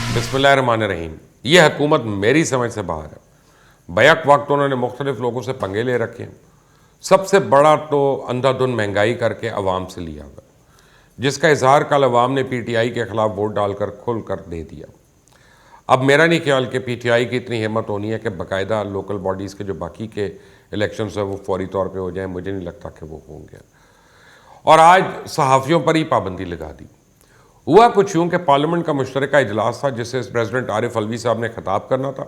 बिस्मिल्लाहिर्रहमानिर्रहीम। ये हुकूमत मेरी समझ से बाहर है। बैक वक्त उन्होंने मुख्तलिफ लोगों से पंगे ले रखे हैं। सबसे बड़ा तो अंधाधुन महंगाई करके अवाम से लिया हुआ, जिसका इजहार कल अवाम ने PTI के खिलाफ वोट डालकर खुल कर दे दिया। अब मेरा नहीं ख्याल कि PTI की इतनी हिम्मत होनी है कि बाकायदा लोकल बॉडीज़ के जो बाकी के इलेक्शंस है वो फौरी तौर पे हो जाएं। मुझे नहीं लगता कि वो होंगे। और आज सहाफ़ियों पर ही पाबंदी लगा दी। हुआ कुछ यूँ कि पार्लियामेंट का मुश्तरका इजलास था जिसे प्रेसिडेंट आरिफ अलवी साहब ने खिताब करना था,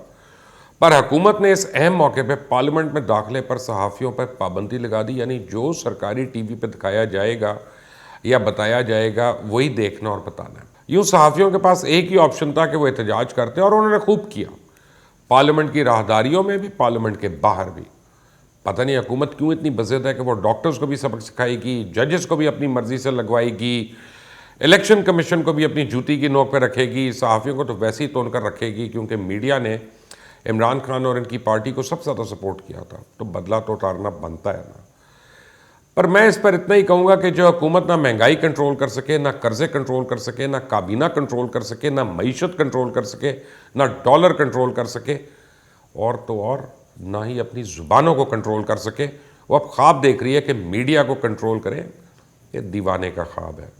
पर हुकूमत ने इस अहम मौके पर पार्लियामेंट में दाखिले पर सहाफ़ियों पर पाबंदी लगा दी। यानी जो सरकारी TV पर दिखाया जाएगा या बताया जाएगा वही देखना और बताना है। यूँ सहाफ़ियों के पास एक ही ऑप्शन था कि वो एहतजाज करते, और उन्होंने खूब किया, पार्लियामेंट की राहदारियों में भी, पार्लियामेंट के बाहर भी। पता नहीं हुकूमत क्यों इतनी बज़िद है कि वो डॉक्टर्स को भी सबक सिखाएगी, जजेस को भी अपनी मर्ज़ी से लगवाएगी, इलेक्शन कमीशन को भी अपनी जूती की नोक पर रखेगी, सहाफ़ियों को तो वैसे ही तोड़ कर रखेगी, क्योंकि मीडिया ने इमरान खान और इनकी पार्टी को सबसे ज़्यादा सपोर्ट किया था, तो बदला तो उतारना बनता है ना। पर मैं इस पर इतना ही कहूँगा कि जो हुकूमत ना महंगाई कंट्रोल कर सके, ना कर्ज़े कंट्रोल कर सके, ना काबीना कंट्रोल कर सके, ना मईशत कंट्रोल कर सके, ना डॉलर कंट्रोल कर सके, और तो और ना ही अपनी ज़ुबानों को कंट्रोल कर सके, वो अब ख्वाब देख रही है कि मीडिया को कंट्रोल करे। ये दीवाने का ख्वाब है।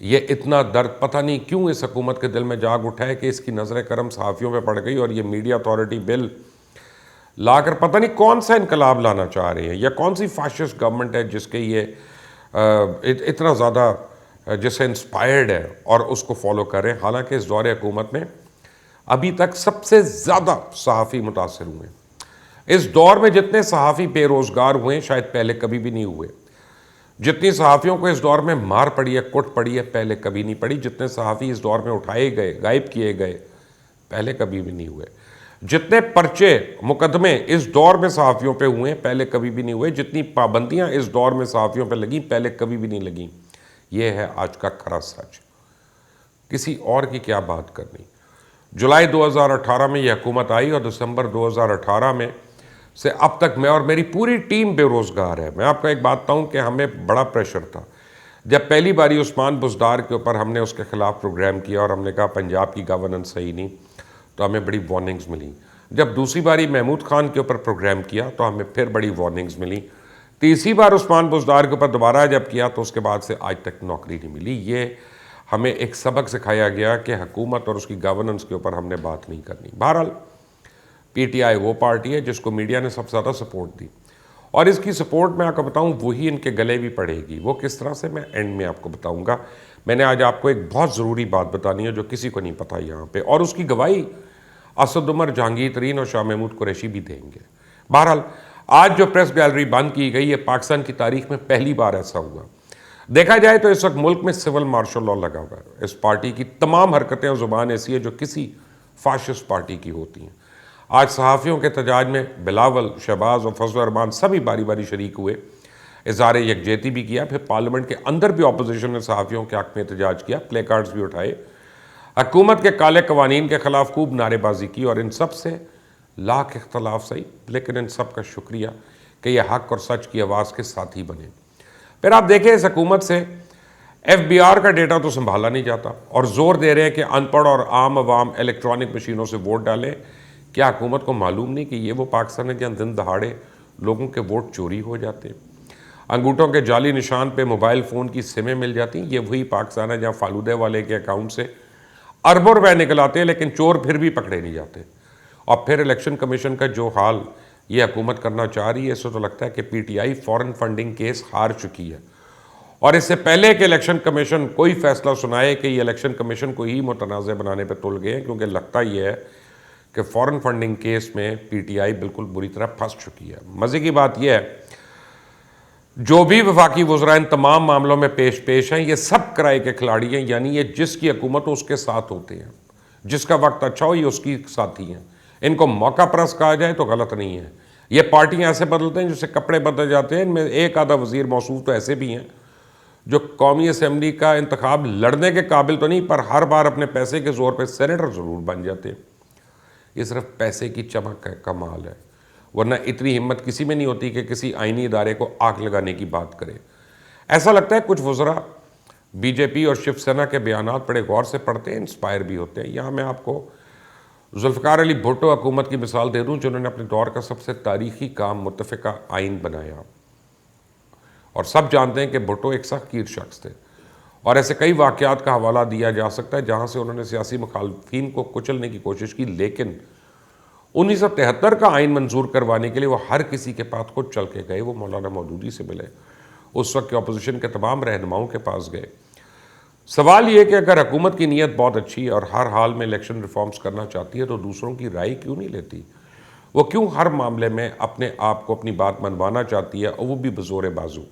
ये इतना दर्द पता नहीं क्यों इस हुकूमत के दिल में जाग उठा है कि इसकी नज़र करम सहाफ़ियों पे पड़ गई, और ये मीडिया अथॉरिटी बिल लाकर पता नहीं कौन सा इनकलाब लाना चाह रहे हैं, या कौन सी फाशिस्ट गवर्नमेंट है जिसके ये इतना ज़्यादा जिससे इंस्पायर्ड है और उसको फॉलो करें। हालांकि इस दौरे हुकूमत में अभी तक सबसे ज़्यादा सहाफ़ी मुतासर हुए। इस दौर में जितने सहाफ़ी बेरोज़गार हुए शायद पहले कभी भी नहीं हुए। जितनी सहाफ़ियों को इस दौर में मार पड़ी है, कुट पड़ी है, पहले कभी नहीं पड़ी। जितने सहाफ़ी इस दौर में उठाए गए, गायब किए गए, पहले कभी भी नहीं हुए। जितने पर्चे मुकदमे इस दौर में सहाफ़ियों पे हुए, पहले कभी भी नहीं हुए। जितनी पाबंदियां इस दौर में सहाफ़ियों पे लगी, पहले कभी भी नहीं लगी। ये है आज का खरा सच। किसी और की क्या बात करनी। जुलाई 2018 में यह हुकूमत आई, और दिसंबर 2018 में से अब तक मैं और मेरी पूरी टीम बेरोज़गार है। मैं आपको एक बात बताऊँ कि हमें बड़ा प्रेशर था। जब पहली बारी उस्मान बुज़दार के ऊपर हमने उसके ख़िलाफ़ प्रोग्राम किया और हमने कहा पंजाब की गवर्नेंस सही नहीं, तो हमें बड़ी वार्निंग्स मिली। जब दूसरी बारी महमूद खान के ऊपर प्रोग्राम किया तो हमें फिर बड़ी वार्निंग्स मिली। तीसरी बार उस्मान बुज़दार के ऊपर दोबारा जब किया तो उसके बाद से आज तक नौकरी नहीं मिली। ये हमें एक सबक सिखाया गया कि हुकूमत और उसकी गवर्नेंस के ऊपर हमने बात नहीं करनी। बहरहाल PTI वो पार्टी है जिसको मीडिया ने सबसे ज़्यादा सपोर्ट दी, और इसकी सपोर्ट मैं आपको बताऊं वही इनके गले भी पड़ेगी। वो किस तरह से, मैं एंड में आपको बताऊंगा। मैंने आज आपको एक बहुत ज़रूरी बात बतानी है जो किसी को नहीं पता यहाँ पे, और उसकी गवाही असद उमर, जहांगीर तरीन और शाह महमूद कुरैशी भी देंगे। बहरहाल आज जो प्रेस गैलरी बंद की गई, ये पाकिस्तान की तारीख में पहली बार ऐसा हुआ। देखा जाए तो इस वक्त मुल्क में सिविल मार्शल लॉ लगा हुआ है। इस पार्टी की तमाम हरकतें और ज़ुबान ऐसी है जो किसी फाशिस्ट पार्टी की होती हैं। आज सहाफ़ियों के एहतजाज में बिलावल, शहबाज और फजल रहमान सभी बारी बारी शरीक हुए, इज़हार यकजहती भी किया। फिर पार्लियामेंट के अंदर भी अपोजिशन ने सहाफ़ियों के हक़ में एहतजाज किया, प्ले कार्ड्स भी उठाए, हुकूमत के काले कवानीन के ख़िलाफ़ खूब नारेबाजी की। और इन सब से लाख इख्तलाफ सही, लेकिन इन सब का शुक्रिया कि यह हक़ और सच की आवाज़ के साथी बने। फिर आप देखें इस हुकूमत से FBR का डेटा तो संभाला नहीं जाता, और ज़ोर दे रहे हैं कि अनपढ़ और आम आवाम इलेक्ट्रॉनिक मशीनों से वोट डालें। क्या हुकूमत को मालूम नहीं कि ये वो पाकिस्तान है जहाँ दिन दहाड़े लोगों के वोट चोरी हो जाते हैं, अंगूठों के जाली निशान पे मोबाइल फ़ोन की सिमें मिल जाती हैं? ये वही पाकिस्तान है जहाँ फालूदे वाले के अकाउंट से अरबों रुपए निकल आते हैं, लेकिन चोर फिर भी पकड़े नहीं जाते। और फिर इलेक्शन कमीशन का जो हाल ये हुकूमत करना चाह रही है, इससे तो लगता है कि PTI फॉरेन फंडिंग केस हार चुकी है। और इससे पहले कि इलेक्शन कमीशन कोई फैसला सुनाए कि ये इलेक्शन कमीशन को ही मुतनाज़ बनाने पर तुल गए, क्योंकि लगता ही है कि फॉरेन फंडिंग केस में PTI बिल्कुल बुरी तरह फंस चुकी है। मज़े की बात यह है, जो भी वफाकी वज़रा इन तमाम मामलों में पेश हैं, ये सब किराए के खिलाड़ी हैं। यानी ये जिसकी हुकूमत हो उसके साथ होते हैं, जिसका वक्त अच्छा हो ये उसकी साथी हैं। इनको मौका परस्त कहा जाए तो गलत नहीं है। ये पार्टियां ऐसे बदलते हैं जैसे कपड़े बदल जाते हैं। इनमें एक आधा वज़ीर मौसूफ तो ऐसे भी हैं जो कौमी असम्बली का इंतखाब लड़ने के काबिल तो नहीं, पर हर बार अपने पैसे के ज़ोर पर सेनेटर ज़रूर बन जाते हैं। ये सिर्फ पैसे की चमक है, कमाल है, वरना इतनी हिम्मत किसी में नहीं होती कि किसी आईनी इदारे को आग लगाने की बात करे। ऐसा लगता है कुछ वज़रा बीजेपी और शिवसेना के बयानात बड़े गौर से पढ़ते हैं, इंस्पायर भी होते हैं। यहाँ मैं आपको जुल्फ़िकार अली भुट्टो हुकूमत की मिसाल दे दूँ, जिन्होंने अपने दौर का सबसे तारीखी काम मुत्तफ़िका आइन बनाया। और सब जानते हैं कि भुट्टो एक सख्त शख्स थे और ऐसे कई वाक़यात का हवाला दिया जा सकता है जहाँ से उन्होंने सियासी मुखालफिन को कुचलने की कोशिश की, लेकिन 1973 का आइन मंजूर करवाने के लिए वो हर किसी के पास खुद चल के गए। वो मौलाना मौदूदी से मिले, उस वक्त के अपोजिशन के तमाम रहनुमाओं के पास गए। सवाल ये कि अगर हुकूमत की नीयत बहुत अच्छी है और हर हाल में इलेक्शन रिफॉर्म्स करना चाहती है तो दूसरों की राय क्यों नहीं लेती? वो क्यों हर मामले में अपने आप को अपनी बात मनवाना चाहती है, और वो भी बज़ोर बाजू?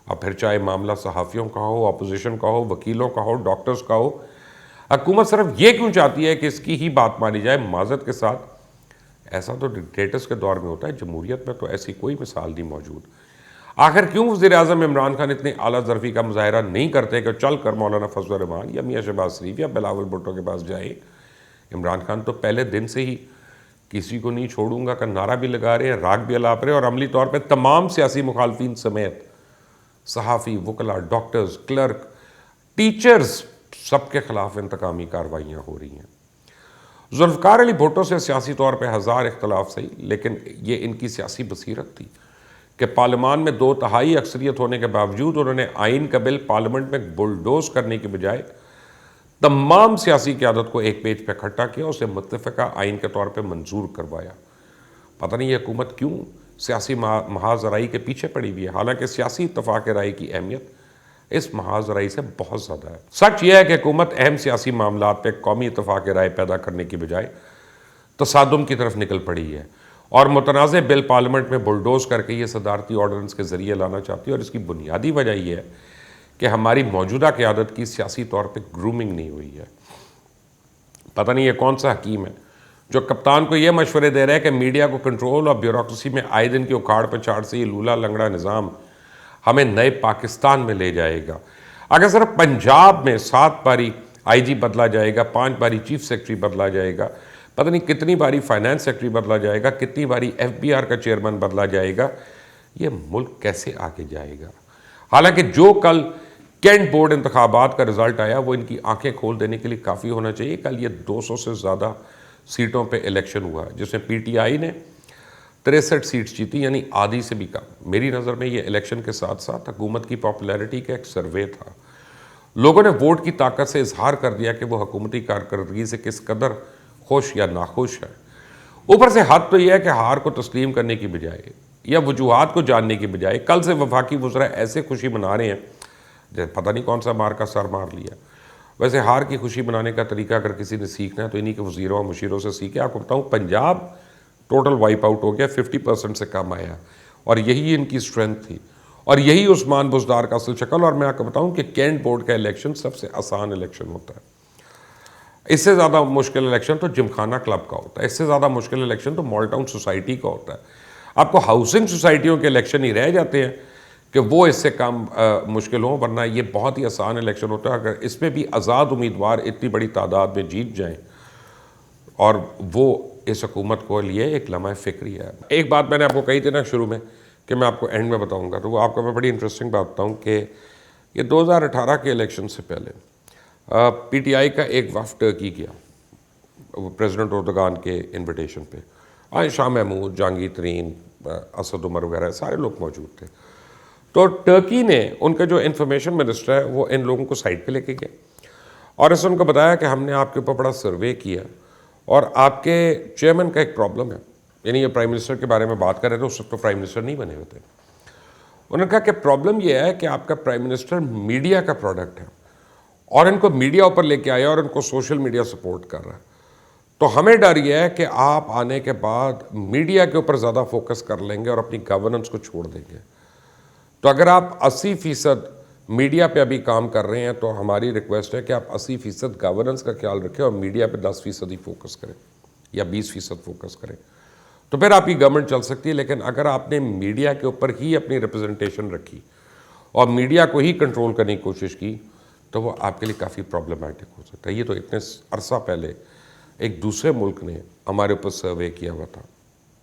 अब फिर चाहे मामला सहाफ़ियों का हो, अपोजिशन का हो, वकीलों का हो, डॉक्टर्स का हो, हुकूमत सिर्फ ये क्यों चाहती है कि इसकी ही बात मानी जाए? माज़रत के साथ, ऐसा तो डिक्टेटर्स के दौर में होता है, जमहूरियत में तो ऐसी कोई मिसाल नहीं मौजूद। आखिर क्यों वज़ीर-ए-आज़म इमरान खान इतनी आला ज़रफ़ी का मुज़ाहिरा नहीं करते कि चल कर मौलाना फजल रहमान या मियाँ शहबाज शरीफ या बिलावल भुट्टो के पास जाए? इमरान खान तो पहले दिन से ही किसी को नहीं छोड़ूंगा का नारा भी लगा रहे हैं, राग भी अलाप रहे हैं, और अमली तौर पर तमाम सियासी मुखालफिन समेत सहाफ़ी, वकला, डॉक्टर्स, क्लर्क, टीचर्स, सबके खिलाफ इंतकामी कार्रवाइयाँ हो रही हैं। जुल्फ़िकार अली भुट्टो से सियासी तौर पर हज़ार इख्तलाफ सही, लेकिन ये इनकी सियासी बसीरत थी कि पार्लियामान में 2/3 अक्सरियत होने के बावजूद उन्होंने आइन का बिल पार्लियामेंट में बुलडोज करने के बजाय तमाम सियासी क़यादत को एक पेज पर इकट्ठा किया, उसे मुत्तफ़िका आइन के तौर पर मंजूर करवाया। पता नहीं ये हुकूमत क्यों सियासी महाज़राई के पीछे पड़ी हुई है, हालांकि सियासी इत्तफ़ाक़ राय की अहमियत इस महाज़राई से बहुत ज़्यादा है। सच यह है कि हुकूमत अहम सियासी मामलात पर कौमी इत्तफ़ाक़ राय पैदा करने की बजाय तसादुम की तरफ निकल पड़ी है और मुतनाज़ बिल पार्लियामेंट में बुलडोज करके ये सदारती ऑर्डिनेंस के ज़रिए लाना चाहती है। और इसकी बुनियादी वजह यह है कि हमारी मौजूदा क़यादत की सियासी तौर पर ग्रूमिंग नहीं हुई है। पता नहीं ये कौन सा हकीम है जो कप्तान को ये मशवरे दे रहा है कि मीडिया को कंट्रोल और ब्यूरोक्रेसी में आए दिन की उखाड़ पछाड़ से ये लूला लंगड़ा निज़ाम हमें नए पाकिस्तान में ले जाएगा। अगर सिर्फ पंजाब में 7 बारी IG बदला जाएगा, 5 बारी चीफ सेक्रेटरी बदला जाएगा, पता नहीं कितनी बारी फाइनेंस सेक्रेटरी बदला जाएगा, कितनी बारी FBR का चेयरमैन बदला जाएगा, ये मुल्क कैसे आगे जाएगा? हालांकि जो कल कैंट बोर्ड इंतखाबात का रिजल्ट आया वो इनकी आंखें खोल देने के लिए काफ़ी होना चाहिए। कल ये 200 से ज़्यादा सीटों पे इलेक्शन हुआ, जिसमें PTI ने 63 सीट्स जीती, यानी आधी से भी कम। मेरी नज़र में ये इलेक्शन के साथ साथ हुकूमत की पॉपुलैरिटी का एक सर्वे था। लोगों ने वोट की ताकत से इजहार कर दिया कि वो हुकूमती कारकर्दगी से किस कदर खुश या नाखुश है। ऊपर से हद तो यह है कि हार को तस्लीम करने की बजाय या वजूहात को जानने की बजाय कल से वफाकी वज़रा ऐसे खुशी मना रहे हैं जैसे पता नहीं कौन सा मार का सर मार लिया। वैसे हार की खुशी मनाने का तरीका अगर किसी ने सीखना है तो इन्हीं के वज़ीरों और मुशीरों से सीखे। आपको बताऊं, पंजाब टोटल वाइप आउट हो गया, 50% से कम आया, और यही इनकी स्ट्रेंथ थी और यही उस्मान बुज़दार का असल शक्ल। और मैं आपको बताऊं कि कैंट बोर्ड का इलेक्शन सबसे आसान इलेक्शन होता है। इससे ज़्यादा मुश्किल इलेक्शन तो जिमखाना क्लब का होता है, इससे ज़्यादा मुश्किल इलेक्शन तो मॉल टाउन सोसाइटी का होता है। आपको हाउसिंग सोसाइटियों के इलेक्शन ही रह जाते हैं कि वो इससे कम मुश्किल हो, वरना ये बहुत ही आसान इलेक्शन होता है। अगर इसमें भी आज़ाद उम्मीदवार इतनी बड़ी तादाद में जीत जाएं, और वो इस हुकूमत को लिए एक लम्हा फ़िक्री है। एक बात मैंने आपको कही थी ना शुरू में कि मैं आपको एंड में बताऊंगा, तो वो आपको मैं बड़ी इंटरेस्टिंग बात बताऊँ कि ये 2018 के इलेक्शन से पहले PTI का एक वफ़द टर्की गया, प्रेसिडेंट एर्दोगान के इन्विटेशन पे। आज शाह महमूद, जहांगीर तरीन, असद उमर वगैरह सारे लोग मौजूद थे। तो टर्की ने, उनका जो इंफॉर्मेशन मिनिस्टर है, वो इन लोगों को साइड पे लेके गए और इसने उनको बताया कि हमने आपके ऊपर बड़ा सर्वे किया और आपके चेयरमैन का एक प्रॉब्लम है। यानी ये प्राइम मिनिस्टर के बारे में बात कर रहे थे, उस वक्त तो प्राइम मिनिस्टर नहीं बने हुए थे। उन्होंने कहा कि प्रॉब्लम यह है कि आपका प्राइम मिनिस्टर मीडिया का प्रोडक्ट है और इनको मीडिया ऊपर लेके आया और इनको सोशल मीडिया सपोर्ट कर रहा है। तो हमें डर यह है कि आप आने के बाद मीडिया के ऊपर ज़्यादा फोकस कर लेंगे और अपनी गवर्नेंस को छोड़ देंगे। तो अगर आप 80% मीडिया पे अभी काम कर रहे हैं तो हमारी रिक्वेस्ट है कि आप 80% गवर्नेंस का ख्याल रखें और मीडिया पे 10% ही फोकस करें या 20% फोकस करें, तो फिर आपकी गवर्नमेंट चल सकती है। लेकिन अगर आपने मीडिया के ऊपर ही अपनी रिप्रेजेंटेशन रखी और मीडिया को ही कंट्रोल करने की कोशिश की तो वो आपके लिए काफ़ी प्रॉब्लमेटिक हो सकता है। ये तो इतने अरसा पहले एक दूसरे मुल्क ने हमारे ऊपर सर्वे किया हुआ था।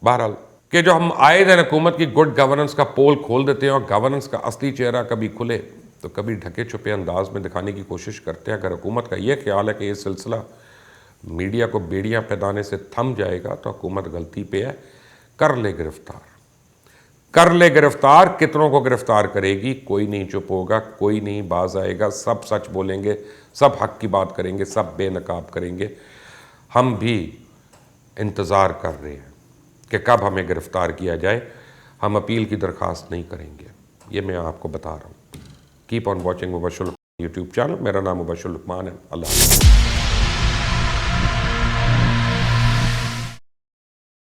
बहरहाल कि जो हम आए दिन हुकूमत की गुड गवर्नेंस का पोल खोल देते हैं और गवर्नेंस का असली चेहरा कभी खुले तो कभी ढके छुपे अंदाज में दिखाने की कोशिश करते हैं। अगर हुकूमत का ये ख्याल है कि ये सिलसिला मीडिया को बेड़ियां पैदाने से थम जाएगा तो हुकूमत गलती पे है। कर ले गिरफ्तार, कर ले गिरफ्तार। कितनों को गिरफ्तार करेगी? कोई नहीं चुप होगा, कोई नहीं बाज आएगा, सब सच बोलेंगे, सब हक की बात करेंगे, सब बेनकाब करेंगे। हम भी इंतज़ार कर रहे हैं कि कब हमें गिरफ्तार किया जाए। हम अपील की दरख्वास्त नहीं करेंगे, ये मैं आपको बता रहा हूँ। Keep on watching Mubashir YouTube channel. मेरा नाम मुबश्शिर लुकमान है। अल्लाह हाफ़िज़।